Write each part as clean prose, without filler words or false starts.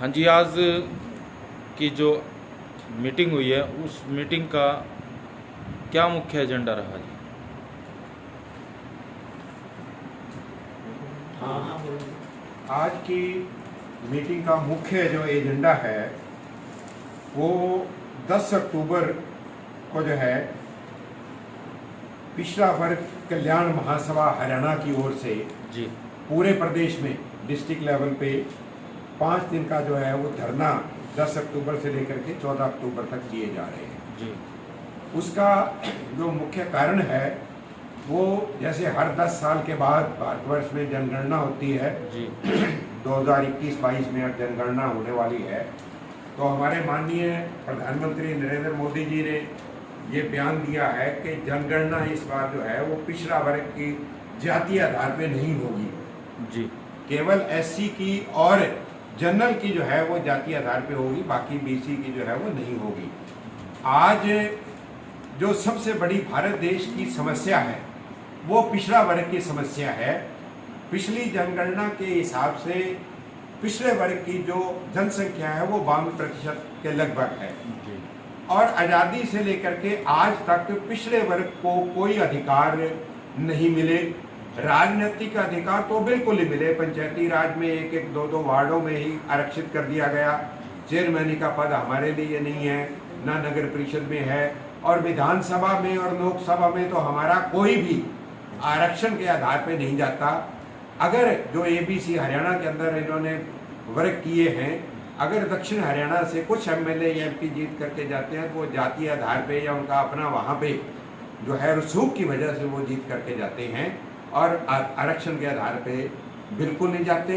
हाँ जी, आज की जो मीटिंग हुई है उस मीटिंग का क्या मुख्य एजेंडा रहा जी? आज की मीटिंग का मुख्य जो एजेंडा है वो 10 अक्टूबर को जो है पिछड़ा वर्ग कल्याण महासभा हरियाणा की ओर से जी पूरे प्रदेश में डिस्ट्रिक्ट लेवल पे 5 दिन का जो है वो धरना 10 अक्टूबर से लेकर के 14 अक्टूबर तक दिए जा रहे हैं। जी उसका जो मुख्य कारण है वो जैसे हर 10 साल के बाद भारतवर्ष में जनगणना होती है जी 2021-22 में अब जनगणना होने वाली है, तो हमारे माननीय प्रधानमंत्री नरेंद्र मोदी जी ने ये बयान दिया है कि जनगणना इस बार जो है वो पिछड़ा वर्ग की जातीय आधार पे नहीं होगी, जी केवल एससी की और जनरल की जो है वो जातीय आधार पे होगी, बाकी बीसी की जो है वो नहीं होगी। आज जो सबसे बड़ी भारत देश की समस्या है वो पिछड़ा वर्ग की समस्या है। पिछली जनगणना के हिसाब से पिछड़े वर्ग की जो जनसंख्या है वो 52% के लगभग है जी और आज़ादी से लेकर के आज तक पिछड़े वर्ग को कोई अधिकार नहीं मिले। राजनीतिक अधिकार तो बिल्कुल ही मिले, पंचायती राज में एक एक दो वार्डों में ही आरक्षित कर दिया गया। चेयरमैन का पद हमारे लिए नहीं है, ना नगर परिषद में है, और विधानसभा में और लोकसभा में तो हमारा कोई भी आरक्षण के आधार पे नहीं जाता। अगर जो एबीसी हरियाणा के अंदर इन्होंने वर्ग किए हैं, अगर दक्षिण हरियाणा से कुछ एमएलए या एमपी जीत करके जाते हैं तो वो जातीय आधार पे या उनका अपना वहाँ पे जो है रसूख की वजह से वो जीत करके जाते हैं और आरक्षण के आधार पे बिल्कुल नहीं जाते।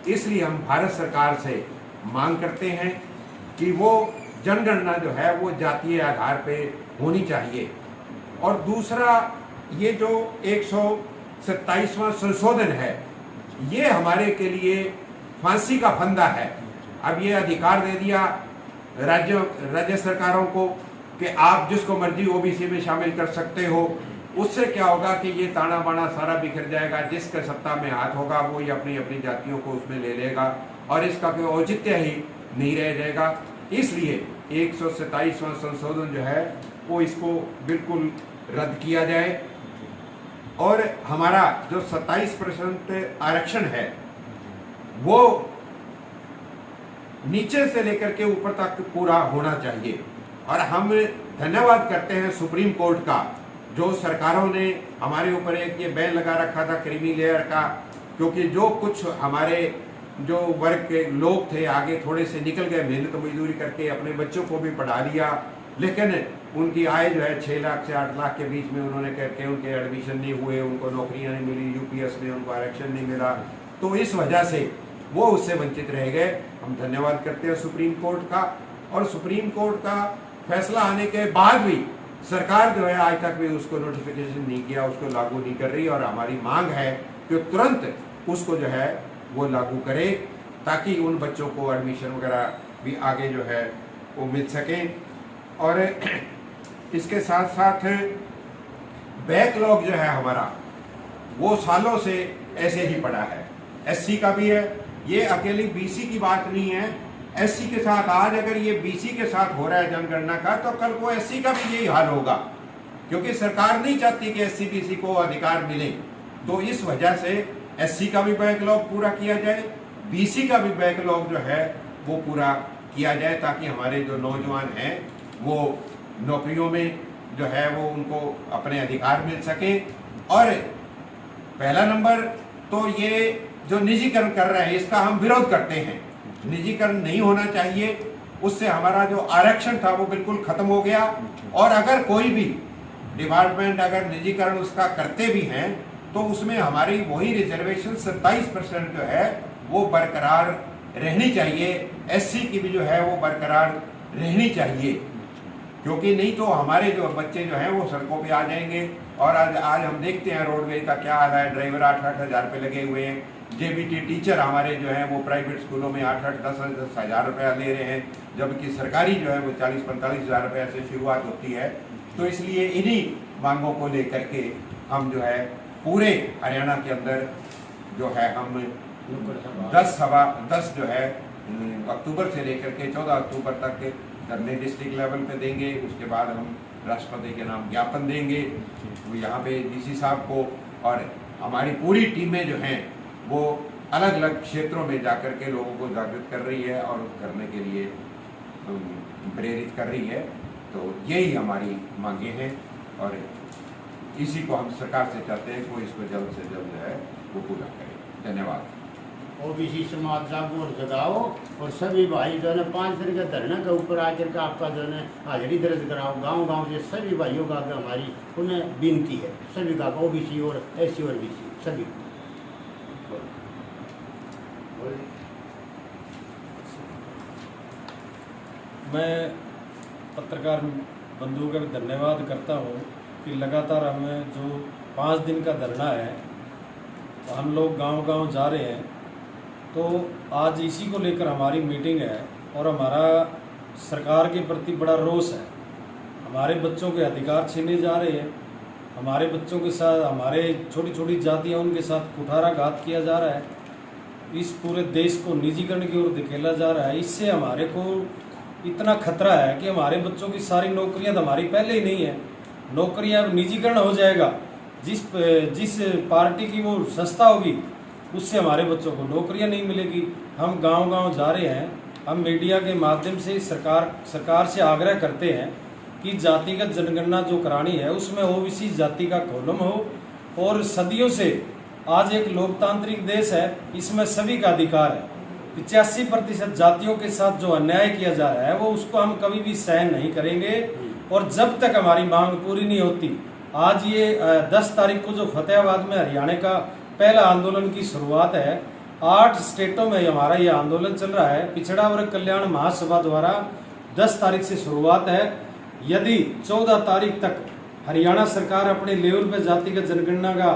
इसलिए हम भारत सरकार से मांग करते हैं कि वो जनगणना जो है वो जातीय आधार पे होनी चाहिए। और दूसरा, ये जो 127वां संशोधन है ये हमारे के लिए फांसी का फंदा है। अब ये अधिकार दे दिया राज्य सरकारों को कि आप जिसको मर्जी ओबीसी में शामिल कर सकते हो। उससे क्या होगा कि ये ताना बाना सारा बिखर जाएगा, जिसके सत्ता में हाथ होगा वो ही अपनी अपनी जातियों को उसमें ले लेगा और इसका कोई औचित्य ही नहीं रह जाएगा। इसलिए 127वां संशोधन जो है वो इसको बिल्कुल रद्द किया जाए और हमारा जो 27% आरक्षण है वो नीचे से लेकर के ऊपर तक पूरा होना चाहिए। और हम धन्यवाद करते हैं सुप्रीम कोर्ट का, जो सरकारों ने हमारे ऊपर एक ये बैन लगा रखा था क्रीमी लेयर का, क्योंकि जो कुछ हमारे जो वर्ग के लोग थे आगे थोड़े से निकल गए, मेहनत मजदूरी करके अपने बच्चों को भी पढ़ा लिया, लेकिन उनकी आय जो है 6 लाख से 8 लाख के बीच में उन्होंने करके उनके एडमिशन नहीं हुए, उनको नौकरियां नहीं मिली, यूपीएस में उनको आरक्षण नहीं मिला, तो इस वजह से वो उससे वंचित रह गए। हम धन्यवाद करते हैं सुप्रीम कोर्ट का, और सुप्रीम कोर्ट का फैसला आने के बाद भी सरकार जो है आज तक भी उसको नोटिफिकेशन नहीं किया, उसको लागू नहीं कर रही। और हमारी मांग है कि तुरंत उसको जो है वो लागू करे ताकि उन बच्चों को एडमिशन वगैरह भी आगे जो है वो मिल सके। और इसके साथ साथ बैकलॉग जो है हमारा वो सालों से ऐसे ही पड़ा है, एससी का भी है, ये अकेली बीसी की बात नहीं है। एससी के साथ आज अगर ये बीसी के साथ हो रहा है जनगणना का, तो कल को एससी का भी यही हाल होगा, क्योंकि सरकार नहीं चाहती कि एससी बीसी को अधिकार मिले। तो इस वजह से एससी का भी बैकलॉग पूरा किया जाए, बीसी का भी बैकलॉग जो है वो पूरा किया जाए, ताकि हमारे जो नौजवान हैं वो नौकरियों में जो है वो उनको अपने अधिकार मिल सके। और पहला नंबर तो ये जो निजीकरण कर रहे हैं इसका हम विरोध करते हैं, निजीकरण नहीं होना चाहिए। उससे हमारा जो आरक्षण था वो बिल्कुल खत्म हो गया। और अगर कोई भी डिपार्टमेंट अगर निजीकरण उसका करते भी हैं तो उसमें हमारी वही रिजर्वेशन 27% जो है वो बरकरार रहनी चाहिए, एससी की भी जो है वो बरकरार रहनी चाहिए, क्योंकि नहीं तो हमारे जो बच्चे जो हैं वो सड़कों पे आ जाएंगे। और आज हम देखते हैं रोडवेज का क्या हाल है, ड्राइवर 8-8 हज़ार रुपये लगे हुए हैं, जेबीटी टीचर हमारे जो हैं वो प्राइवेट स्कूलों में 8-8, 10-10 हज़ार रुपया ले रहे हैं, जबकि सरकारी जो है वो 40-45 हज़ार रुपये से शुरुआत होती है। तो इसलिए इन्हीं मांगों को लेकर के हम जो है पूरे हरियाणा के अंदर जो है हम 10 जो है अक्टूबर से लेकर के 14 अक्टूबर तक धरने डिस्ट्रिक्ट लेवल पे देंगे। उसके बाद हम राष्ट्रपति के नाम ज्ञापन देंगे तो यहाँ पे डीसी साहब को, और हमारी पूरी टीमें जो हैं वो अलग अलग क्षेत्रों में जाकर के लोगों को जागृत कर रही है और करने के लिए प्रेरित कर रही है। तो यही हमारी मांगे हैं और इसी को हम सरकार से चाहते हैं कि इसको जल्द से जल्द जो है वो पूरा करें। धन्यवाद। ओबीसी समाज जागो और जगाओ, और सभी भाई जो है ना 5 दिन का धरना के ऊपर आकर के आपका जो है हाजिरी दर्ज कराओ। गांव-गांव से सभी भाइयों का हमारी उन्हें विनती है, सभी का, ओबीसी और एससी और बीसी सभी। मैं पत्रकार बंधुओं का भी धन्यवाद करता हूँ कि लगातार हमें जो 5 दिन का धरना है तो हम लोग गांव-गांव जा रहे हैं। तो आज इसी को लेकर हमारी मीटिंग है और हमारा सरकार के प्रति बड़ा रोष है। हमारे बच्चों के अधिकार छीने जा रहे हैं, हमारे बच्चों के साथ, हमारे छोटी छोटी जातियाँ उनके साथ कुठाराघात किया जा रहा है, इस पूरे देश को निजीकरण की ओर धकेला जा रहा है। इससे हमारे को इतना खतरा है कि हमारे बच्चों की सारी नौकरियां तो हमारी पहले ही नहीं है, नौकरियां अब निजीकरण हो जाएगा। जिस पार्टी की वो संस्था होगी उससे हमारे बच्चों को नौकरियां नहीं मिलेगी। हम गांव-गांव जा रहे हैं, हम मीडिया के माध्यम से सरकार से आग्रह करते हैं कि जातिगत जनगणना जो करानी है उसमें ओबीसी जाति का कॉलम हो, और सदियों से आज एक लोकतांत्रिक देश है, इसमें सभी का अधिकार है। 85% जातियों के साथ जो अन्याय किया जा रहा है वो उसको हम कभी भी सहन नहीं करेंगे, और जब तक हमारी मांग पूरी नहीं होती। आज ये 10 तारीख को जो फतेहाबाद में हरियाणा का पहला आंदोलन की शुरुआत है, 8 स्टेटों में हमारा ये आंदोलन चल रहा है। पिछड़ा वर्ग कल्याण महासभा द्वारा 10 तारीख से शुरुआत है। यदि 14 तारीख तक हरियाणा सरकार अपने लेवल पर जातिगत जनगणना का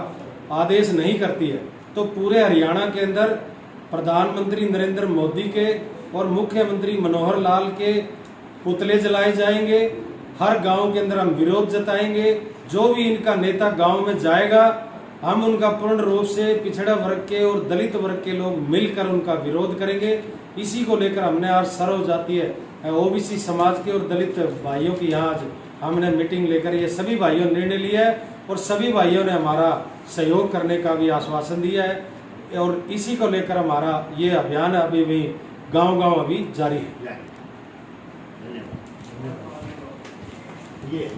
आदेश नहीं करती है तो पूरे हरियाणा के अंदर प्रधानमंत्री नरेंद्र मोदी के और मुख्यमंत्री मनोहर लाल के पुतले जलाए जाएंगे। हर गांव के अंदर हम विरोध जताएंगे। जो भी इनका नेता गांव में जाएगा हम उनका पूर्ण रूप से पिछड़ा वर्ग के और दलित वर्ग के लोग मिलकर उनका विरोध करेंगे। इसी को लेकर हमने आज सर्व जातीय ओबीसी समाज के और दलित भाइयों की यहाँ आज हमने मीटिंग लेकर ये सभी भाइयों ने निर्णय लिया है, और सभी भाइयों ने हमारा सहयोग करने का भी आश्वासन दिया है, और इसी को लेकर हमारा ये अभियान अभी भी गांव-गांव अभी जारी है। धन्यवाद। ये